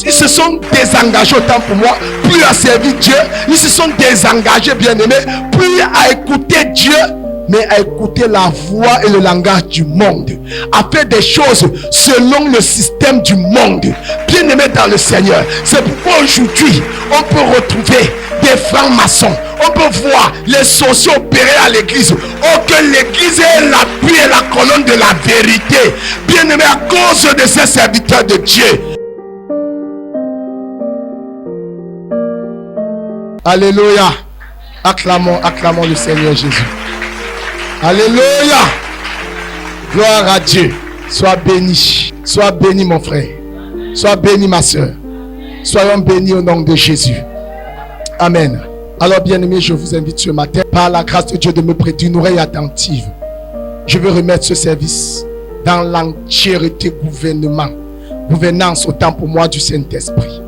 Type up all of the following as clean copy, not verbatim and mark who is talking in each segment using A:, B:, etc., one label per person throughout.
A: ils se sont désengagés autant pour moi, plus à servir Dieu. Ils se sont désengagés, bien-aimés, plus à écouter Dieu, mais à écouter la voix et le langage du monde, à faire des choses selon le système du monde. Bien-aimés dans le Seigneur, c'est pourquoi aujourd'hui on peut retrouver des francs-maçons, on peut voir les sorciers opérer à l'église. Oh, que l'église est l'appui et la colonne de la vérité. Bien-aimés, à cause de ces serviteurs de Dieu. Alléluia. Acclamons le Seigneur Jésus. Alléluia. Gloire à Dieu. Sois béni. Sois béni, mon frère. Sois béni, ma soeur. Soyons bénis au nom de Jésus. Amen. Alors, bien-aimés, je vous invite ce matin, par la grâce de Dieu, de me prêter une oreille attentive. Je veux remettre ce service dans l'entièreté gouvernance autant pour moi du Saint-Esprit.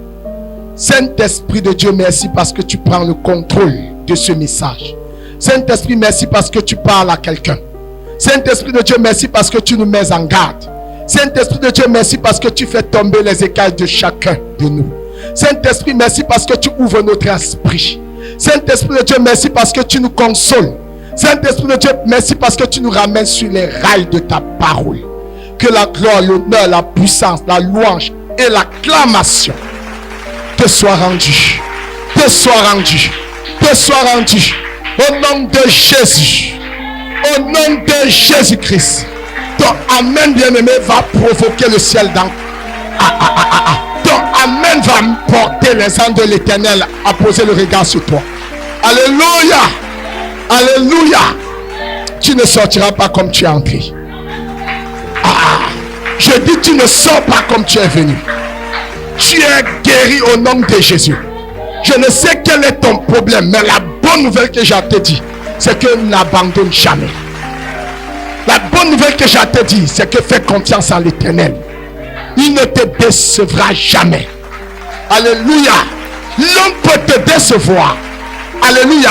A: Saint-Esprit de Dieu, merci parce que tu prends le contrôle de ce message. Saint-Esprit, merci parce que tu parles à quelqu'un. Saint-Esprit de Dieu, merci parce que tu nous mets en garde. Saint-Esprit de Dieu, merci parce que tu fais tomber les écailles de chacun de nous. Saint-Esprit, merci parce que tu ouvres notre esprit. Saint-Esprit de Dieu, merci parce que tu nous consoles. Saint-Esprit de Dieu, merci parce que tu nous ramènes sur les rails de ta parole. Que la gloire, l'honneur, la puissance, la louange et l'acclamation te soient rendues. Te soient rendues. Te soient rendues. Au nom de Jésus. Au nom de Jésus-Christ. Ton Amen, bien-aimé, va provoquer le ciel dans. Ton Amen va porter les anges de l'Éternel à poser le regard sur toi. Alléluia. Alléluia. Tu ne sortiras pas comme tu es entré. Je dis, tu ne sors pas comme tu es venu. Tu es guéri au nom de Jésus. Je ne sais quel est ton problème, mais la bonne nouvelle que j'ai à te dire, c'est que n'abandonne jamais. La bonne nouvelle que j'ai à te dire, c'est que fais confiance en l'Éternel. Il ne te décevra jamais. Alléluia. L'homme peut te décevoir. Alléluia.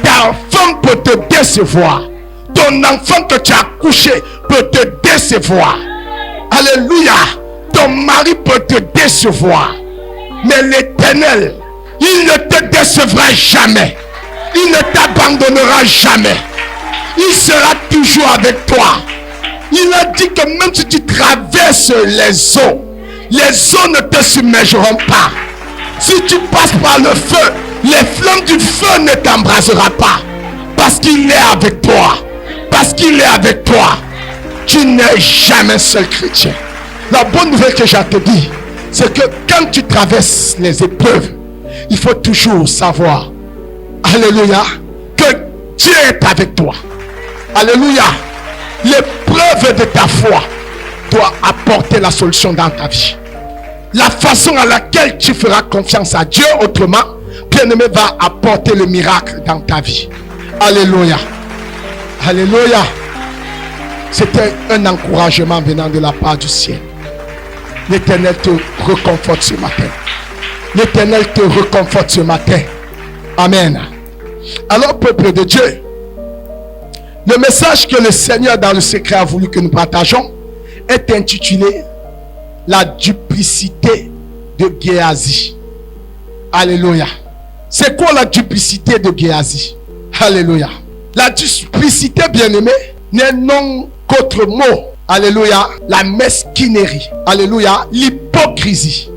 A: Ta femme peut te décevoir. Ton enfant que tu as couché peut te décevoir. Alléluia. Ton mari peut te décevoir. Mais l'Éternel, il ne te décevra jamais. Il ne t'abandonnera jamais. Il sera toujours avec toi. Il a dit que même si tu traverses les eaux ne te submergeront pas. Si tu passes par le feu, les flammes du feu ne t'embrasera pas. Parce qu'il est avec toi. Parce qu'il est avec toi. Tu n'es jamais seul chrétien. La bonne nouvelle que j'ai à te dire, c'est que quand tu traverses les épreuves, il faut toujours savoir, alléluia, que Dieu est avec toi. Alléluia. L'épreuve de ta foi doit apporter la solution dans ta vie. La façon à laquelle tu feras confiance à Dieu, autrement, bien-aimé, va apporter le miracle dans ta vie. Alléluia. Alléluia. C'était un encouragement venant de la part du ciel. L'Éternel te reconforte ce matin. L'Éternel te reconforte ce matin. Amen. Alors, peuple de Dieu, le message que le Seigneur dans le secret a voulu que nous partageons est intitulé La duplicité de Géasi. Alléluia. C'est quoi la duplicité de Géasi? Alléluia. La duplicité, bien-aimé, n'est non qu'autre mot. Alléluia. La mesquinerie. Alléluia. L'hypocrisie.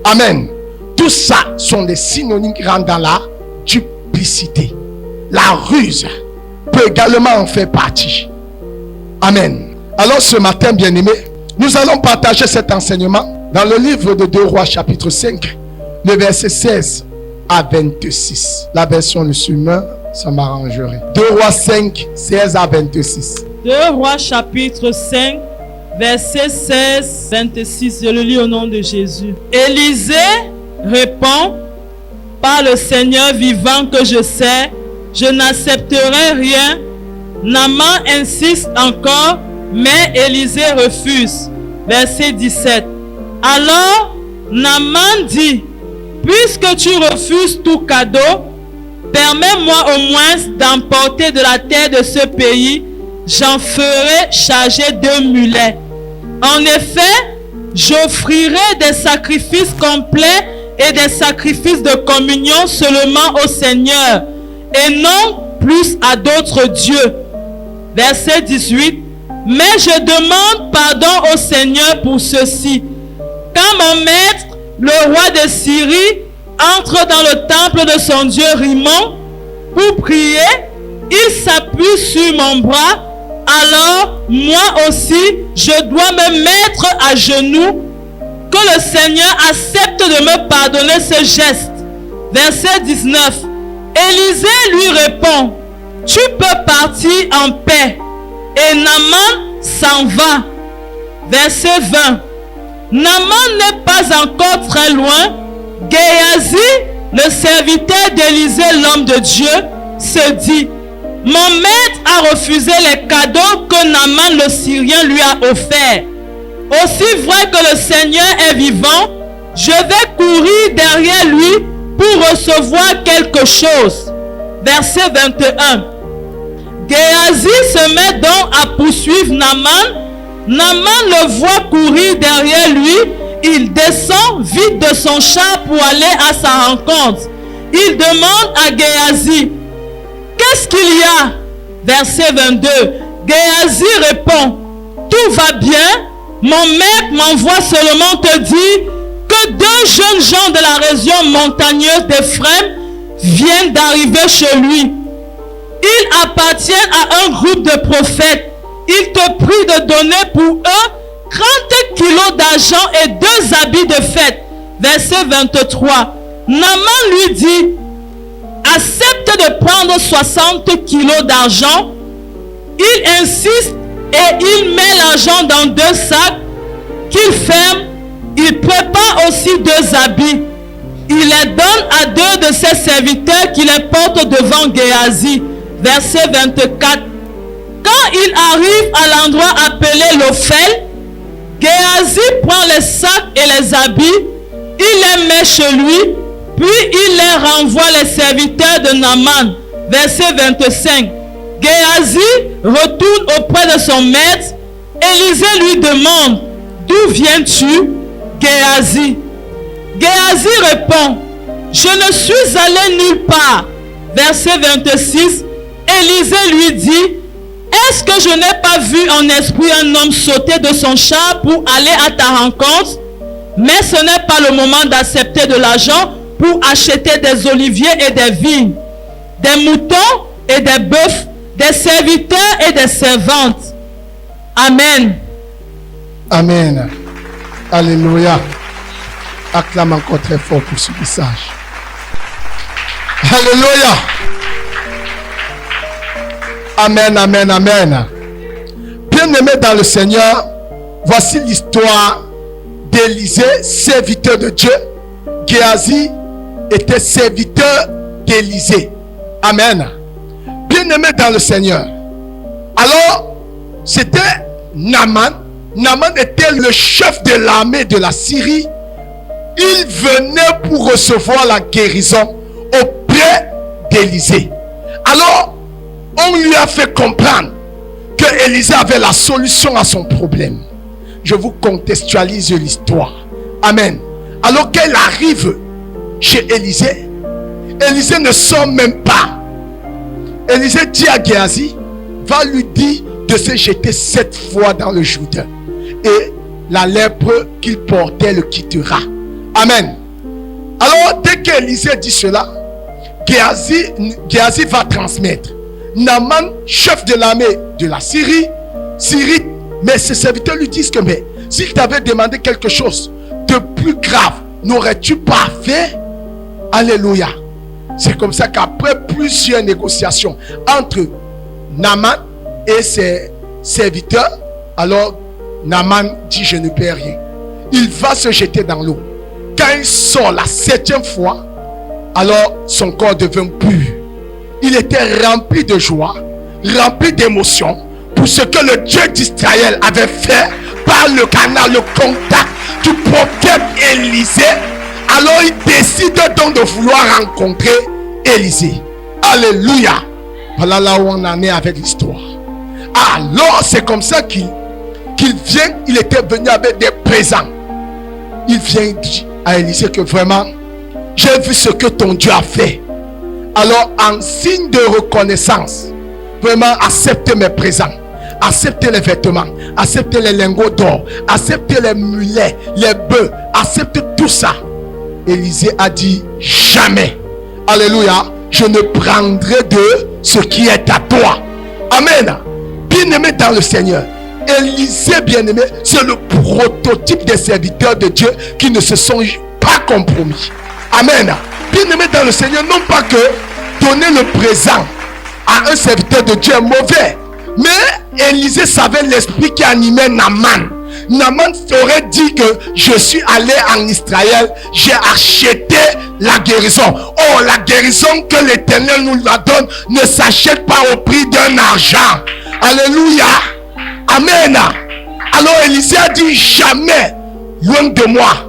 A: Amen. Tout ça sont des synonymes qui rentrent dans la duplicité. La ruse peut également en faire partie. Amen. Alors ce matin, bien-aimé, nous allons partager cet enseignement dans le livre de 2 Rois chapitre 5, le verset 16 à 26. La version le Semeur, ça m'arrangerait. 2 Rois 5, 16 à 26.
B: 2 Rois chapitre 5, verset 16, 26. Je le lis au nom de Jésus. Élisée répond: par le Seigneur vivant que je sais, je n'accepterai rien. Naaman insiste encore, mais Élisée refuse. Verset 17. Alors Naaman dit: puisque tu refuses tout cadeau, permets-moi au moins d'emporter de la terre de ce pays. J'en ferai charger 2 mulets. En effet, j'offrirai des sacrifices complets et des sacrifices de communion seulement au Seigneur, et non plus à d'autres dieux. Verset 18. Mais je demande pardon au Seigneur pour ceci. Quand mon maître, le roi de Syrie, entre dans le temple de son dieu Rimmon pour prier, il s'appuie sur mon bras. Alors, moi aussi, je dois me mettre à genoux. Que le Seigneur accepte de me pardonner ce geste. Verset 19. Élisée lui répond, tu peux partir en paix. Et Naaman s'en va. Verset 20. Naaman n'est pas encore très loin. Géasi, le serviteur d'Élisée, l'homme de Dieu, se dit, mon maître a refusé les cadeaux que Naaman le Syrien lui a offerts. Aussi vrai que le Seigneur est vivant, je vais courir derrière lui pour recevoir quelque chose. Verset 21. Géasi se met donc à poursuivre Naaman. Naaman le voit courir derrière lui. Il descend vite de son char pour aller à sa rencontre. Il demande à Géasi, qu'est-ce qu'il y a? Verset 22. Géasi répond, tout va bien. Mon maître m'envoie seulement te dire que 2 jeunes gens de la région montagneuse d'Éphraïm viennent d'arriver chez lui. Ils appartiennent à un groupe de prophètes. Il te prie de donner pour eux 30 kilos d'argent et 2 habits de fête. Verset 23. Naaman lui dit, accepte de prendre 60 kilos d'argent. Il insiste et il met l'argent dans 2 sacs qu'il ferme. Il prépare aussi 2 habits. Il les donne à 2 de ses serviteurs qui les portent devant Géasi. Verset 24. Quand il arrive à l'endroit appelé l'Ophel, Géasi prend les sacs et les habits, il les met chez lui, puis il les renvoie les serviteurs de Naaman. Verset 25. Géasi retourne auprès de son maître. Élisée lui demande, d'où viens-tu, Géasi? Géasi répond, je ne suis allé nulle part. Verset 26. Élisée lui dit, est-ce que je n'ai pas vu en esprit un homme sauter de son char pour aller à ta rencontre? Mais ce n'est pas le moment d'accepter de l'argent pour acheter des oliviers et des vignes, des moutons et des bœufs, des serviteurs et des servantes. Amen.
A: Amen. Alléluia. Acclame encore très fort pour ce message. Alléluia. Amen, amen, amen. Bien-aimés dans le Seigneur, voici l'histoire d'Élisée, serviteur de Dieu. Géasi était serviteur d'Élisée. Amen. Bien-aimés dans le Seigneur. Alors, c'était Naaman. Naaman était le chef de l'armée de la Syrie. Il venait pour recevoir la guérison auprès d'Élisée. Alors, on lui a fait comprendre que Élisée avait la solution à son problème. Je vous contextualise l'histoire. Amen. Alors qu'elle arrive chez Élisée, Élisée ne sort même pas. Élisée dit à Géasi, va lui dire de se jeter 7 fois dans le Jourdain. Et la lèpre qu'il portait le quittera. Amen. Alors dès qu'Élisée dit cela, Géasi va transmettre. Naaman, chef de l'armée de la Syrie, mais ses serviteurs lui disent que mais s'il t'avait demandé quelque chose de plus grave, n'aurais-tu pas fait? Alléluia. C'est comme ça qu'après plusieurs négociations entre Naaman et ses serviteurs, alors Naaman dit je ne perds rien. Il va se jeter dans l'eau. Quand il sort la 7e fois, alors son corps devient pur. Il était rempli de joie, rempli d'émotion pour ce que le Dieu d'Israël avait fait par le canal, le contact du prophète Élisée. Alors il décide donc de vouloir rencontrer Élisée. Alléluia. Voilà là où on en est avec l'histoire. Alors c'est comme ça qu'il vient. Il était venu avec des présents. il vient dire à Élisée que vraiment, j'ai vu ce que ton Dieu a fait. Alors, en signe de reconnaissance, vraiment acceptez mes présents, acceptez les vêtements, acceptez les lingots d'or, acceptez les mulets, les bœufs, acceptez tout ça. Élisée a dit jamais, alléluia, je ne prendrai de ce qui est à toi. Amen. Bien-aimé dans le Seigneur, Élisée, bien-aimé, c'est le prototype des serviteurs de Dieu qui ne se sont pas compromis. Amen. Bien-aimé dans le Seigneur, non pas que donner le présent à un serviteur de Dieu est mauvais, mais Élisée savait l'esprit qui animait Naaman. Naaman aurait dit que je suis allé en Israël, j'ai acheté la guérison. Oh, la guérison que l'Éternel nous la donne ne s'achète pas au prix d'un argent. Alléluia. Amen. Alors Élisée a dit jamais, loin de moi,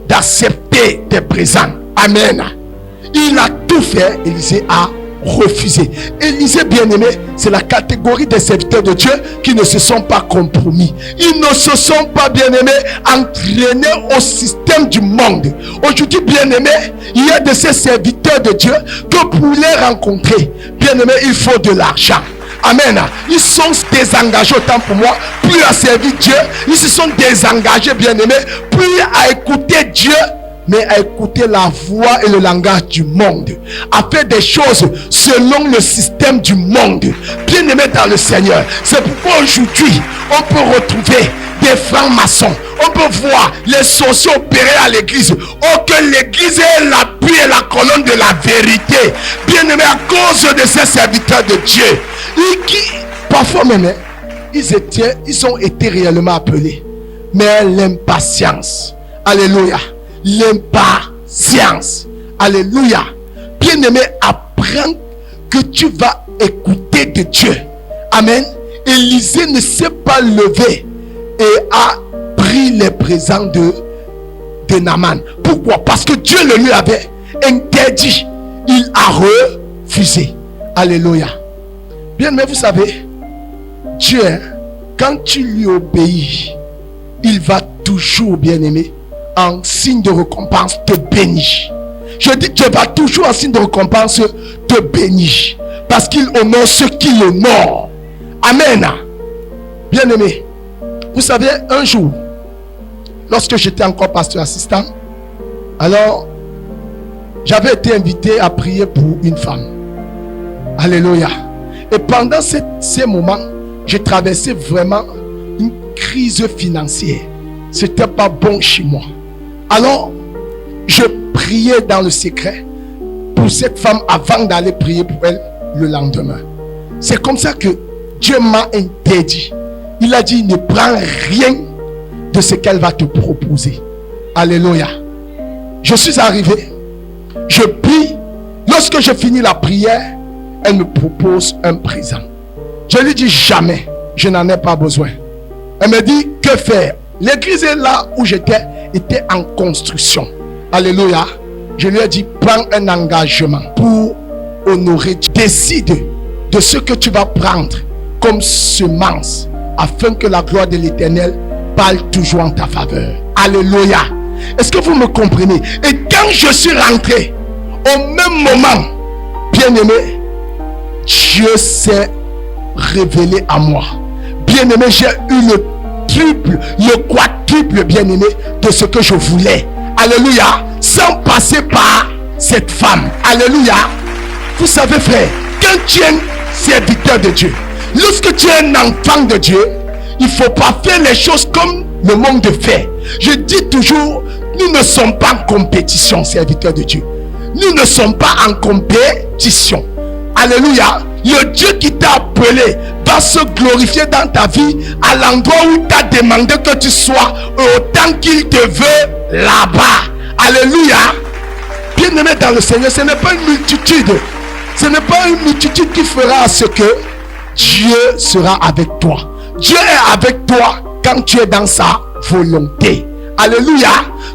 A: d'accepter tes présents. Amen. Il a tout fait, Élisée a refusé. Élisée, bien-aimé, c'est la catégorie des serviteurs de Dieu qui ne se sont pas compromis. Ils ne se sont pas, bien-aimés, entraînés au système du monde. Aujourd'hui, bien-aimé, il y a de ces serviteurs de Dieu que pour les rencontrer, bien-aimé, il faut de l'argent. Amen. Ils sont désengagés, autant pour moi, plus à servir Dieu. Ils se sont désengagés, bien-aimés, plus à écouter Dieu, mais à écouter la voix et le langage du monde, à faire des choses selon le système du monde. Bien-aimé dans le Seigneur, c'est pourquoi aujourd'hui on peut retrouver des francs-maçons, on peut voir les sorciers opérer à l'église. Oh, que l'église est l'appui et la colonne de la vérité. Bien-aimé, à cause de ces serviteurs de Dieu, et qui parfois même ils ont été réellement appelés, mais l'impatience, alléluia, l'impatience, alléluia. Bien-aimé, apprends que tu vas écouter de Dieu. Amen. Élisée ne s'est pas levé et a pris les présents de Naaman. Pourquoi? Parce que Dieu le lui avait interdit. Il a refusé. Alléluia. Bien-aimé, vous savez, Dieu, quand tu lui obéis, il va toujours, bien-aimé, en signe de récompense te bénir. Je dis, Dieu va toujours en signe de récompense te bénir, parce qu'il honore ceux qui l'honorent. Amen. Bien-aimé, vous savez, un jour, lorsque j'étais encore pasteur assistant, alors j'avais été invité à prier pour une femme. Alléluia. Et pendant ces moments, j'ai traversé vraiment une crise financière. C'était pas bon chez moi. Alors, je priais dans le secret pour cette femme avant d'aller prier pour elle le lendemain. C'est comme ça que Dieu m'a interdit. Il a dit, ne prends rien de ce qu'elle va te proposer. Alléluia. Je suis arrivé. Je prie. Lorsque je finis la prière, elle me propose un présent. Je lui dis jamais, je n'en ai pas besoin. Elle me dit, que faire? L'église est là où j'étais, était en construction. Alléluia. Je lui ai dit, prends un engagement pour honorer. Décide de ce que tu vas prendre comme semence, afin que la gloire de l'Éternel parle toujours en ta faveur. Alléluia. Est-ce que vous me comprenez? Et quand je suis rentré, au même moment, bien-aimé, Dieu s'est révélé à moi. Bien-aimé, j'ai eu le triple, le quadruple, bien-aimé, de ce que je voulais. Alléluia. Sans passer par cette femme. Alléluia. Vous savez, frère, quand tu es un serviteur de Dieu, lorsque tu es un enfant de Dieu, il ne faut pas faire les choses comme le monde fait. Je dis toujours, nous ne sommes pas en compétition, serviteurs de Dieu. Nous ne sommes pas en compétition. Alléluia. Le Dieu qui t'a appelé va se glorifier dans ta vie à l'endroit où tu as demandé que tu sois, autant qu'il te veut là-bas. Alléluia. Bien-aimé dans le Seigneur, ce n'est pas une multitude. Ce n'est pas une multitude qui fera ce que Dieu sera avec toi. Dieu est avec toi quand tu es dans sa volonté. Alléluia.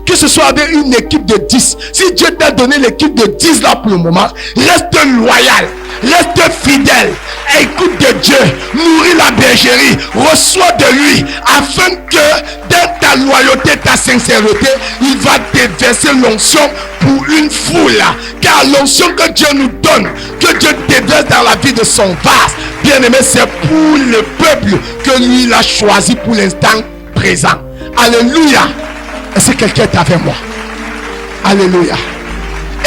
A: que ce soit avec une équipe de 10. Si Dieu t'a donné l'équipe de 10 là pour le moment, reste loyal, reste fidèle. Écoute de Dieu, nourris la bergerie, reçois de lui, afin que dans ta loyauté, ta sincérité, il va déverser l'onction pour une foule. Car l'onction que Dieu nous donne, que Dieu déverse dans la vie de son vase, bien aimé, c'est pour le peuple que lui il a choisi pour l'instant présent. Alléluia. Est-ce que quelqu'un est avec moi? Alléluia.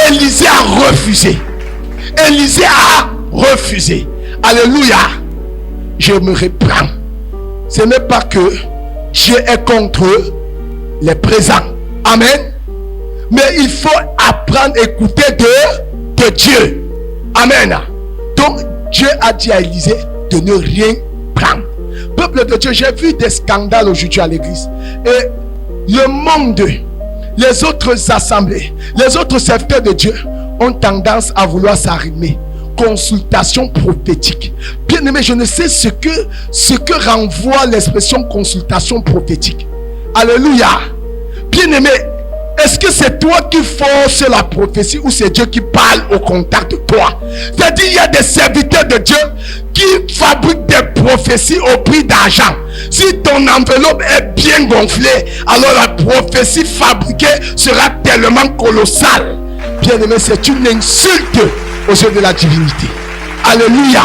A: Élisée a refusé. Élisée a refusé. Alléluia. Je me reprends. Ce n'est pas que Dieu est contre les présents. Amen. Mais il faut apprendre à écouter de Dieu. Amen. Donc Dieu a dit à Élisée de ne rien prendre. Peuple de Dieu, j'ai vu des scandales aujourd'hui à l'église. Et le monde, les autres assemblées, les autres serviteurs de Dieu ont tendance à vouloir s'arrimer. Consultation prophétique. Bien aimé, je ne sais ce que renvoie l'expression consultation prophétique. Alléluia. Bien aimé, est-ce que c'est toi qui force la prophétie ou c'est Dieu qui parle au contact de toi? C'est-à-dire, il y a des serviteurs de Dieu qui fabriquent des prophéties au prix d'argent. Si ton enveloppe est bien gonflée, alors la prophétie fabriquée sera tellement colossale. Bien aimé, c'est une insulte aux yeux de la divinité. Alléluia.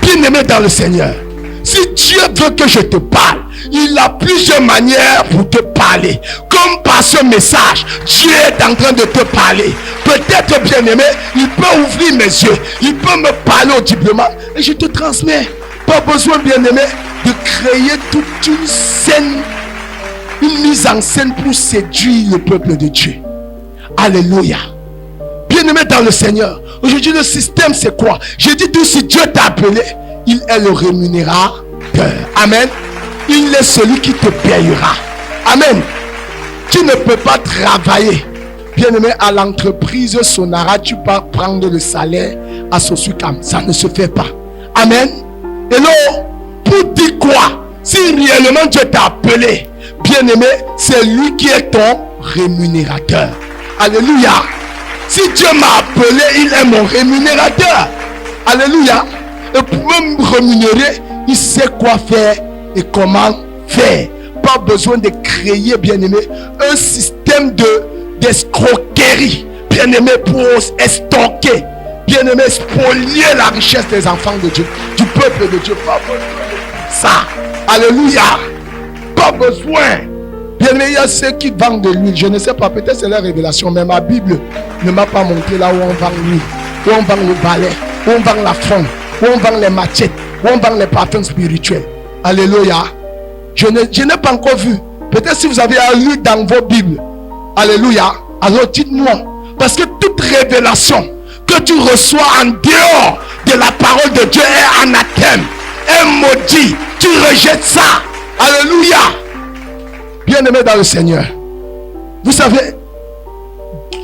A: Bien aimé dans le Seigneur, si Dieu veut que je te parle, il a plusieurs manières pour te parler. Comme par ce message, Dieu est en train de te parler. Peut-être, bien aimé, il peut ouvrir mes yeux, il peut me parler audiblement et je te transmets. Pas besoin, bien aimé, de créer toute une scène, une mise en scène pour séduire le peuple de Dieu. Alléluia. Bien aimé dans le Seigneur, aujourd'hui le système c'est quoi? J'ai dit tout, si Dieu t'a appelé, il est le rémunérateur. Amen. Il est celui qui te payera. Amen. Tu ne peux pas travailler, bien aimé, à l'entreprise Sonara, tu peux prendre le salaire à Sosucam. Ça ne se fait pas. Amen. Et là, pour dire quoi? Si réellement Dieu t'a appelé, bien aimé, c'est lui qui est ton rémunérateur. Alléluia. Si Dieu m'a appelé, il est mon rémunérateur. Alléluia. Et pour me rémunérer, il sait quoi faire et comment faire. Pas besoin de créer, bien aimé, un système d'escroquerie, bien aimé, pour estoquer, bien aimé, spolier la richesse des enfants de Dieu, du peuple de Dieu. Pas besoin de ça. Alléluia. Pas besoin. Bien aimé, il y a ceux qui vendent de l'huile. Je ne sais pas, peut-être c'est la révélation, mais ma Bible ne m'a pas montré là où on vend l'huile, où on vend le balai, où on vend la fronde, où on vend les machettes, où on vend les parfums spirituels. Alléluia. Je n'ai pas encore vu. Peut-être si vous avez lu dans vos Bibles. Alléluia. Alors dites-moi. Parce que toute révélation que tu reçois en dehors de la parole de Dieu est anathème, est maudit. Tu rejettes ça. Alléluia. Bien-aimé dans le Seigneur, vous savez,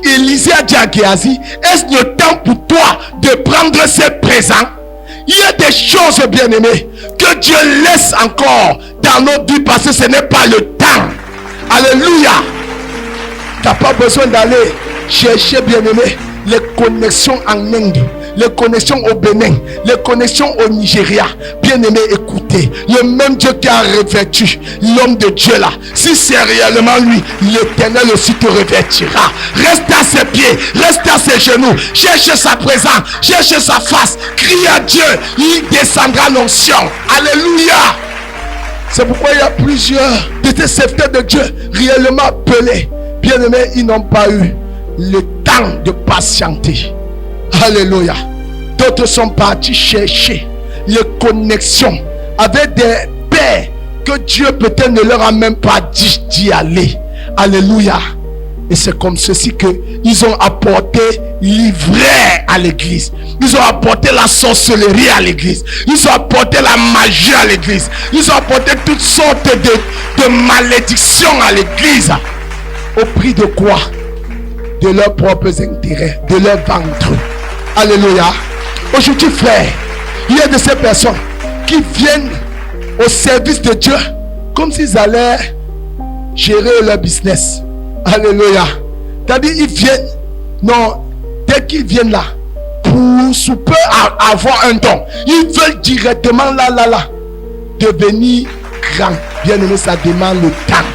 A: Élisée a dit à Géasi, est-ce le temps pour toi de prendre ses présents? Il y a des choses, bien-aimées, que Dieu laisse encore dans notre vie parce que ce n'est pas le temps. Alléluia. Tu n'as pas besoin d'aller chercher, bien-aimé, les connexions en Inde, les connexions au Bénin, les connexions au Nigeria. Bien-aimé, écoutez, le même Dieu qui a revêtu l'homme de Dieu là, si c'est réellement lui, l'Éternel aussi te revêtira. Reste à ses pieds, reste à ses genoux, cherche sa présence, cherche sa face, crie à Dieu, il descendra l'onction. Alléluia. C'est pourquoi il y a plusieurs de ces serviteurs de Dieu réellement appelés. Bien-aimés, ils n'ont pas eu le temps de patienter. Alléluia. D'autres sont partis chercher les connexions avec des pères que Dieu peut-être ne leur a même pas dit d'y aller. Alléluia. Et c'est comme ceci qu'ils ont apporté l'ivraie à l'église. Ils ont apporté la sorcellerie à l'église. Ils ont apporté la magie à l'église. Ils ont apporté toutes sortes de malédictions à l'église. Au prix de quoi? De leurs propres intérêts, de leur ventre. Alléluia. Aujourd'hui, frère, il y a de ces personnes qui viennent au service de Dieu comme s'ils allaient gérer leur business. Alléluia. C'est-à-dire, ils viennent, non, dès qu'ils viennent là, pour sous peu avoir un don, ils veulent directement là, devenir grand. Bien aimé, ça demande le temps.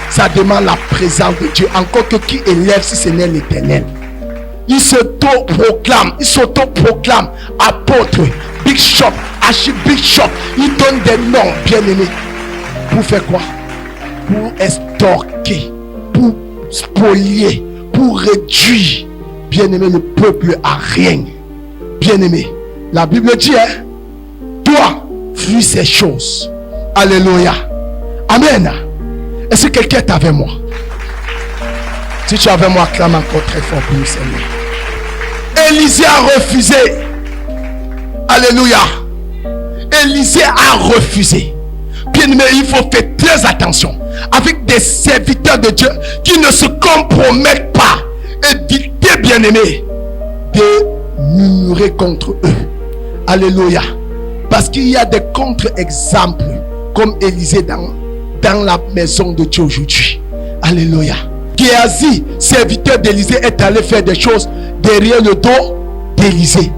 A: Ça demande la présence de Dieu. Encore que qui élève si ce n'est l'Éternel. Ils s'auto-proclament apôtres, bishop, archibishop. Ils donnent des noms, bien aimés. Pour faire quoi? Pour extorquer, pour spolier, pour réduire, bien aimé, le peuple à rien. Bien aimé, la Bible dit, toi, fuis ces choses. Alléluia. Amen. Est-ce que quelqu'un est avec moi? Si tu es avec moi, acclame encore très fort pour le Seigneur. Élisée a refusé. Alléluia. Élisée a refusé. Bien aimé, il faut faire très attention avec des serviteurs de Dieu qui ne se compromettent pas. Évitez, bien aimé, de murmurer contre eux. Alléluia. Parce qu'il y a des contre-exemples comme Élisée dans la maison de Dieu aujourd'hui. Alléluia. Géasi, serviteur d'Élisée, est allé faire des choses derrière le dos d'Élisée.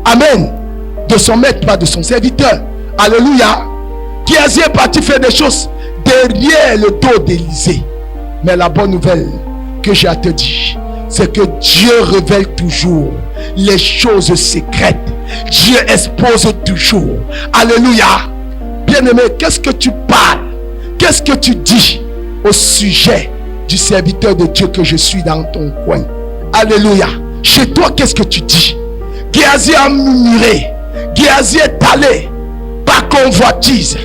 A: Amen. De son maître, pas de son serviteur. Alléluia. Géasi est parti faire des choses derrière le dos d'Élisée. Mais la bonne nouvelle que j'ai à te dire, c'est que Dieu révèle toujours les choses secrètes. Dieu expose toujours. Alléluia. Bien-aimé, qu'est-ce que tu parles? Qu'est-ce que tu dis au sujet du serviteur de Dieu que je suis dans ton coin? Alléluia. Chez toi, qu'est-ce que tu dis? Géasi a murmuré. Géasi est allé par convoitise,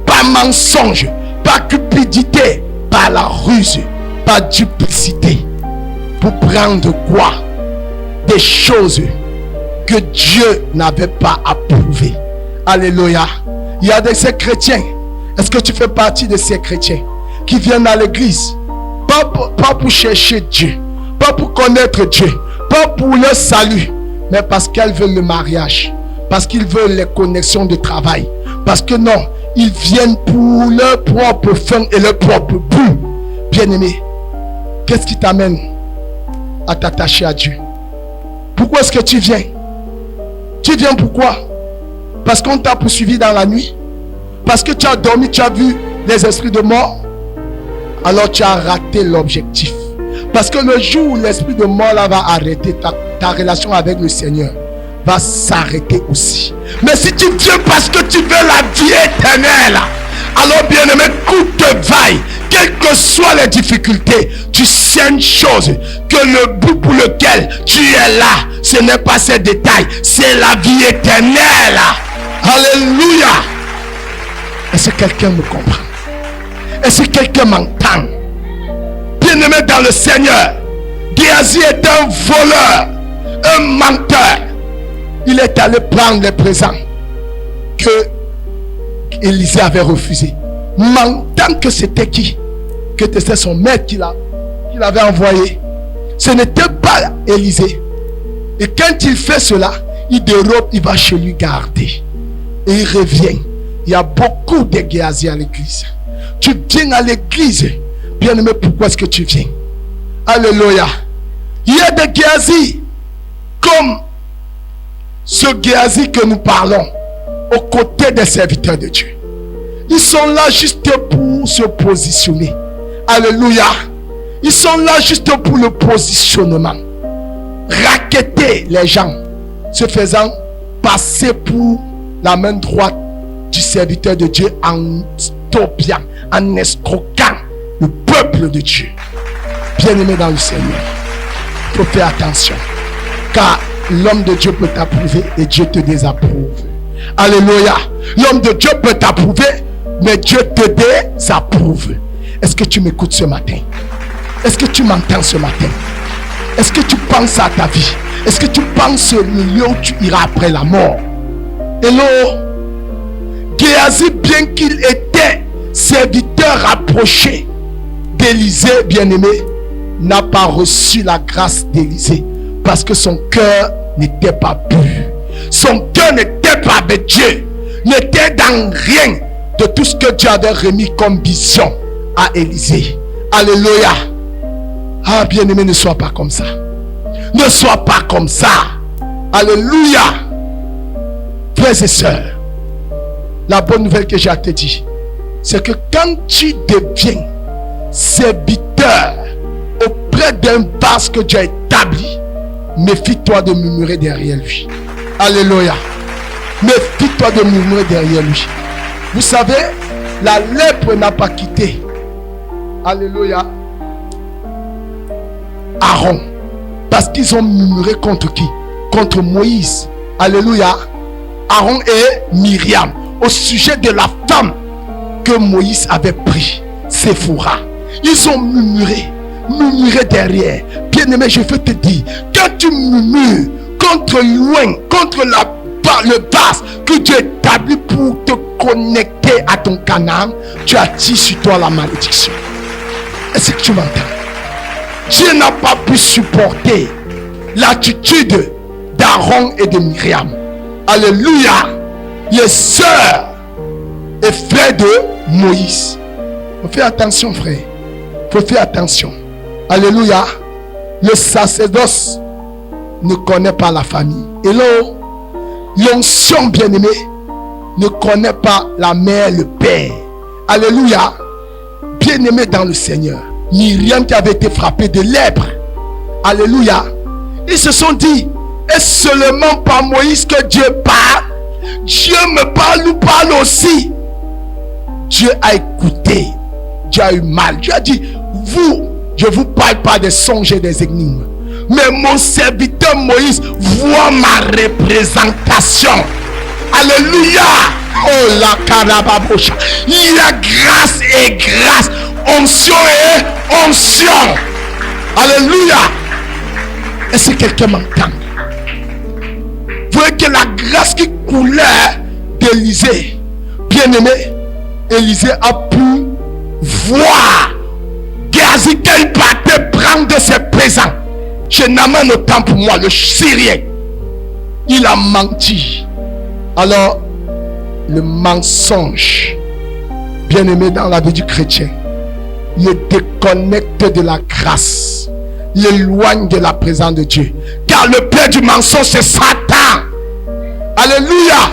A: par mensonge, par cupidité, par la ruse, par duplicité, pour prendre quoi? Des choses que Dieu n'avait pas approuvées. Alléluia. Il y a de ces chrétiens. Est-ce que tu fais partie de ces chrétiens qui viennent à l'église pas pour chercher Dieu, pas pour connaître Dieu, pas pour le salut, mais parce qu'elles veulent le mariage, parce qu'ils veulent les connexions de travail, parce que non, ils viennent pour leur propre fin et leur propre but. Bien-aimé, qu'est-ce qui t'amène à t'attacher à Dieu? Pourquoi est-ce que tu viens? Tu viens pourquoi? Parce qu'on t'a poursuivi dans la nuit? Parce que tu as dormi, tu as vu les esprits de mort? Alors tu as raté l'objectif. Parce que le jour où l'esprit de mort là va arrêter, ta relation avec le Seigneur va s'arrêter aussi. Mais si tu viens parce que tu veux la vie éternelle, alors bien aimé, coûte vaille, quelles que soient les difficultés, tu sais une chose, que le but pour lequel tu es là, ce n'est pas ces détails, c'est la vie éternelle. Alléluia. Est-ce que quelqu'un me comprend? Est-ce que quelqu'un m'entend? Bien-aimé dans le Seigneur, Géasi est un voleur, un menteur. Il est allé prendre les présents que Élisée avait refusé, mentant que c'était qui? Que c'était son maître qu'il avait envoyé. Ce n'était pas Élisée. Et quand il fait cela, il dérobe, il va chez lui garder. Et il revient. Il y a beaucoup de Géasi à l'église. Tu viens à l'église. Bien aimé, pourquoi est-ce que tu viens? Alléluia. Il y a des Géasi comme ce Géasi que nous parlons aux côtés des serviteurs de Dieu. Ils sont là juste pour se positionner. Alléluia. Ils sont là juste pour le positionnement. Racketter les gens, se faisant passer pour la main droite du serviteur de Dieu en stopiant, en escroquant le peuple de Dieu. Bien-aimé dans le Seigneur, il faut faire attention, car l'homme de Dieu peut t'approuver et Dieu te désapprouve. Alléluia. L'homme de Dieu peut t'approuver, mais Dieu te désapprouve. Est-ce que tu m'écoutes ce matin? Est-ce que tu m'entends ce matin? Est-ce que tu penses à ta vie? Est-ce que tu penses au lieu où tu iras après la mort? Hello? Géasi, bien qu'il était serviteur rapproché d'Élisée, bien-aimé, n'a pas reçu la grâce d'Élisée parce que son cœur n'était pas pur. Son cœur n'était pas avec Dieu, n'était dans rien de tout ce que Dieu avait remis comme vision à Élisée. Alléluia. Géasi, bien qu'il était serviteur rapproché d'Élisée, bien-aimé, n'a pas reçu la grâce d'Élisée parce que son cœur n'était pas pur. Son cœur n'était pas avec Dieu, n'était dans rien de tout ce que Dieu avait remis comme vision à Élisée. Alléluia. Géasi, bien qu'il était serviteur rapproché d'Élisée, bien-aimé, n'a pas reçu la grâce d'Élisée parce que son cœur n'était pas pur. Son cœur n'était pas avec Dieu, n'était dans rien de tout ce que Dieu avait remis comme vision à Élisée. Alléluia. Ah, bien-aimé, ne sois pas comme ça. Ne sois pas comme ça. Alléluia. Frères et sœurs, la bonne nouvelle que j'ai à te dire, c'est que quand tu deviens serviteur auprès d'un vase que Dieu a établi, méfie-toi de murmurer derrière lui. Alléluia. Méfie-toi de murmurer derrière lui. Vous savez, la lèpre n'a pas quitté. Alléluia. Aaron. Parce qu'ils ont murmuré contre qui? Contre Moïse. Alléluia. Aaron et Myriam. Au sujet de la femme que Moïse avait pris, Séphora. Ils ont murmuré derrière. Bien-aimé, je veux te dire, quand tu murmures contre loin, contre le vase que Dieu établit pour te connecter à ton Canaan, tu attires sur toi la malédiction. Est-ce que tu m'entends? Dieu n'a pas pu supporter l'attitude d'Aaron et de Myriam. Alléluia. Les sœurs et frères de Moïse. Faut faire attention, frère. Faut faire attention. Alléluia. Le sacerdoce ne connaît pas la famille. Et là, l'onction bien-aimée ne connaît pas la mère, le père. Alléluia. Bien-aimé dans le Seigneur. Myriam qui avait été frappée de lèpre. Alléluia. Ils se sont dit, est-ce seulement par Moïse que Dieu parle? Dieu me parle, nous parle aussi. Dieu a écouté. Dieu a eu mal. Dieu a dit, je ne vous parle pas des songes et des énigmes. Mais mon serviteur Moïse voit ma représentation. Alléluia. Oh la carababosha. Il y a grâce et grâce. Onction et onction. Alléluia. Est-ce que quelqu'un m'entend? Vous voyez que la grâce qui coulait d'Élisée, bien-aimé, Élisée a pu voir Géhazi qu'il partait prendre de ses présents. Chez Naaman, autant pour moi, le Syrien, il a menti. Alors, le mensonge, bien-aimé dans la vie du chrétien, le déconnecte de la grâce, l'éloigne de la présence de Dieu. Car le père du mensonge, c'est Satan. Alléluia.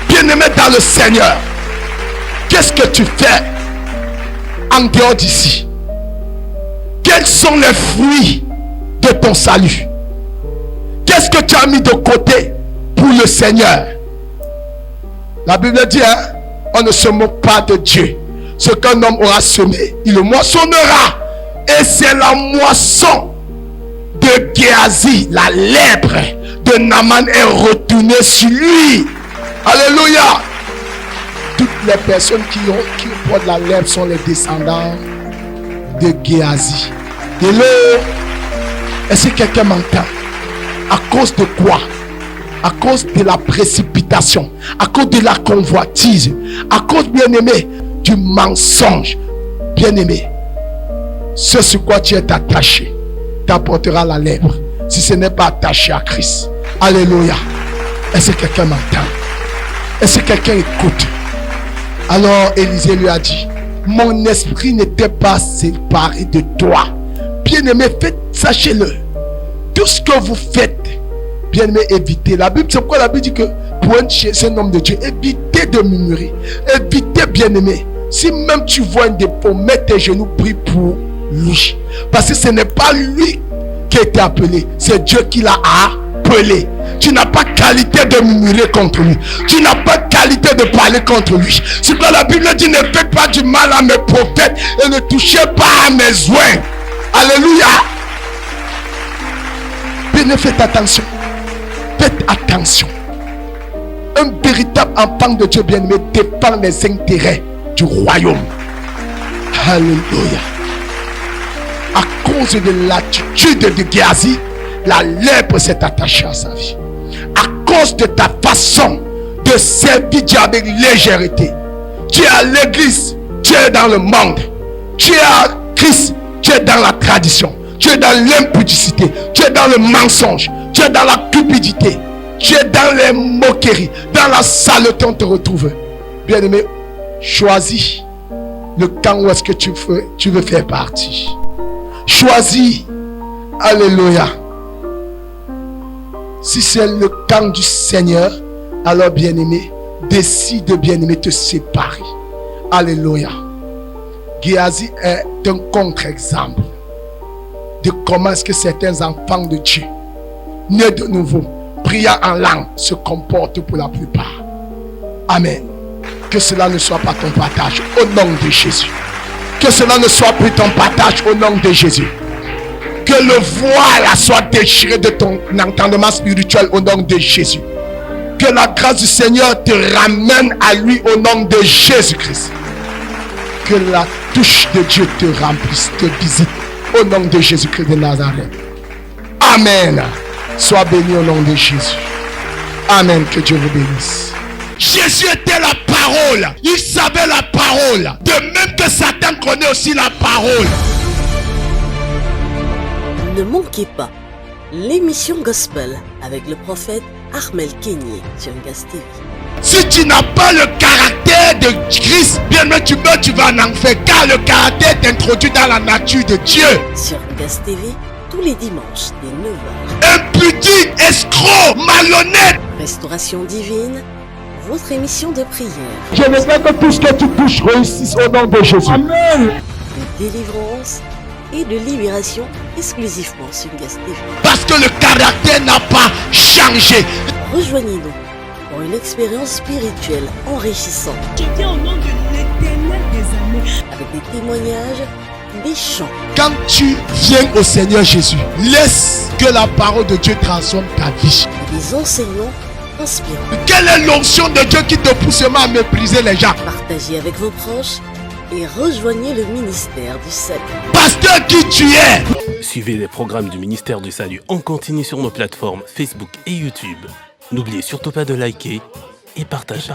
A: Bien-aimé dans le Seigneur, qu'est-ce que tu fais en dehors d'ici? Quels sont les fruits de ton salut? Qu'est-ce que tu as mis de côté pour le Seigneur? La Bible dit, on ne se moque pas de Dieu. Ce qu'un homme aura semé, il le moissonnera. Et c'est la moisson de Géhazi, la lèpre de Naaman est retournée sur lui. Alléluia. Toutes les personnes qui portent la lèpre sont les descendants de Géhazi. Et là, est-ce que quelqu'un m'entend? À cause de quoi? À cause de la précipitation, à cause de la convoitise, à cause, bien-aimé, du mensonge. Bien-aimé, ce sur quoi tu es attaché t'apportera la lèpre si ce n'est pas attaché à Christ. Alléluia. Est-ce que quelqu'un m'entend? Est-ce que quelqu'un écoute? Alors Élisée lui a dit, mon esprit n'était pas séparé de toi. Bien-aimé, sachez-le, tout ce que vous faites, bien-aimé, évitez. La Bible, c'est pourquoi la Bible dit que pour un homme de Dieu, évitez de murmurer. Évitez, bien-aimé. Si même tu vois un défaut, mets tes genoux, prie pour lui. Parce que ce n'est pas lui qui a été appelé, c'est Dieu qui l'a appelé. Tu n'as pas qualité de murmurer contre lui. Tu n'as pas qualité de parler contre lui. C'est quoi la Bible dit, ne faites pas du mal à mes prophètes et ne touchez pas à mes oins. Alléluia. Bien, faites attention. Faites attention. Un véritable enfant de Dieu bien-aimé défend les intérêts du royaume. Alléluia. À cause de l'attitude de Géhazi, la lèpre s'est attachée à sa vie. À cause de ta façon de servir Dieu avec légèreté. Tu es à l'église, tu es dans le monde. Tu es à Christ, tu es dans la tradition. Tu es dans l'impudicité, tu es dans le mensonge, tu es dans la cupidité, tu es dans les moqueries, dans la saleté, on te retrouve. Bien-aimé, choisis le camp où est-ce que tu veux faire partie. Choisis. Alléluia. Si c'est le camp du Seigneur, alors bien-aimé, décide de bien-aimé te séparer. Alléluia. Géasi est un contre-exemple de comment est-ce que certains enfants de Dieu, nés de nouveau, priant en langue, se comportent pour la plupart. Amen. Que cela ne soit pas ton partage au nom de Jésus. Que cela ne soit plus ton partage au nom de Jésus. Que le voile soit déchiré de ton entendement spirituel au nom de Jésus. Que la grâce du Seigneur te ramène à lui au nom de Jésus-Christ. Que la touche de Dieu te remplisse, te visite au nom de Jésus-Christ de Nazareth. Amen. Sois béni au nom de Jésus. Amen. Que Dieu vous bénisse. Jésus était la parole. Il savait la parole. De même que Satan connaît aussi la parole.
C: Ne manquez pas l'émission Gospel avec le prophète Armel Kenyé sur Gas TV.
A: Si tu n'as pas le caractère de Christ, bien que tu meurs, tu vas en enfer. Car le caractère t'introduit dans la nature de Dieu.
C: Sur Gas TV, tous les dimanches dès 9h.
A: Impudique, escroc, malhonnête.
C: Restauration divine, votre émission de prière.
A: Je n'espère que tout ce que tu touches réussisse au nom de Jésus. Amen.
C: De délivrance et de libération exclusivement sur Gas TV.
A: Parce que le caractère n'a pas changé.
C: Rejoignez-nous pour une expérience spirituelle enrichissante.
D: Je viens au nom de l'Éternel des armées.
C: Avec des témoignages, des chants,
A: Quand tu viens au Seigneur Jésus, laisse que la parole de Dieu transforme ta vie.
C: et des enseignements inspirants.
A: Quelle est l'onction de Dieu qui te pousse à mépriser les gens?
C: Partagez avec vos proches et rejoignez le ministère du salut.
A: Pasteur qui tu es?
E: Suivez les programmes du ministère du Salut en continu sur nos plateformes Facebook et YouTube. N'oubliez surtout pas de liker et partager.